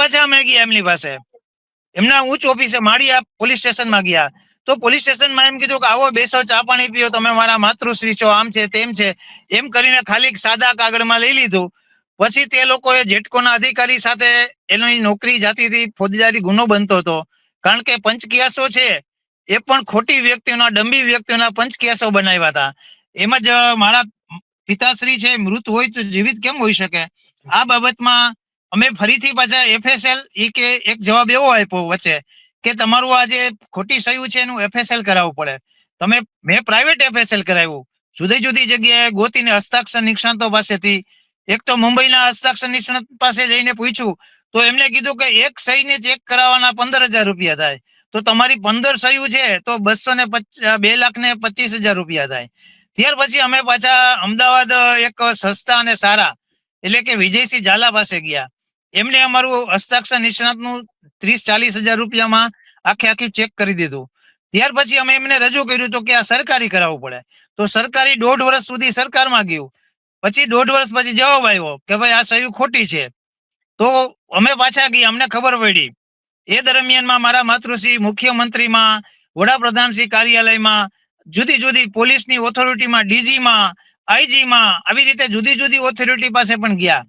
પાછા અમે ગયા એમની પાસે, એમના ઉચ્ચ ઓફિસે માળિયા પોલીસ સ્ટેશનમાં ગયા. તો પોલીસ સ્ટેશનમાં એમ કીધું કે આવો બેસો, ચા પાણી પીઓ, તમે મારા માતૃશ્રી છો, આમ છે તેમ છે, એમ કરીને ખાલી સાદા કાગળમાં લઈ લીધું. પછી તે લોકોએ જેટકોના અધિકારી સાથે એની નોકરી જાતી હતી, ફોજદારી ગુનો બનતો હતો. કારણ કે પંચકેસો છે એ પણ ખોટી વ્યક્તિઓના, ડંબી વ્યક્તિઓના પંચકેસો બનાવ્યા હતા. એમ જ મારા પિતાશ્રી છે મૃત હોય તો જીવિત કેમ હોઈ શકે? આ બાબતમાં અમે ફરીથી પાછા FSL કે એક જવાબ એવો આપ્યો વચ્ચે કે તમારું આ જે ખોટી સહી છે એનું FSL કરાવવું પડે. મેં પ્રાઇવેટ FSL કરાવ્યું, જુદી જુદી જગ્યાએ ગોતીને હસ્તાક્ષર નિષ્ણાતો પાસેથી. એક તો મુંબઈના હસ્તાક્ષર નિષ્ણાત પાસે જઈને પૂછ્યું તો એમને કીધું કે એક સહીને ચેક કરાવવાના 15,000 રૂપિયા થાય. તો તમારી 15 સહીઓ છે તો 2,25,000 રૂપિયા થાય. ત્યાર પછી અમે પાછા અમદાવાદ એક સસ્તા અને સારા એટલે કે વિજયસિંહ ઝાલા પાસે ગયા. એમને અમારું હસ્તાક્ષર નિષ્ણાતનું 30-40,000 રૂપિયામાં આખી ચેક કરી દીધું. ત્યાર પછી અમે એમને રજૂ કર્યું તો કે આ સરકારી કરાવવું પડે. તો સરકારી 1.5 વર્ષ સુધી સરકારમાં ગયું. પછી 1.5 વર્ષ પછી જવાબ આવ્યો કે ભાઈ આ સહી ખોટી છે. તો અમે પાછા ગયા, અમને ખબર પડી. એ દરમિયાનમાં મારા માતૃશ્રી મુખ્યમંત્રીમાં, વડાપ્રધાનશ્રી કાર્યાલયમાં, જુદી જુદી પોલીસની ઓથોરિટીમાં, ડીજીમાં, આઈજીમાં, આવી રીતે જુદી જુદી ઓથોરિટી પાસે પણ ગયા.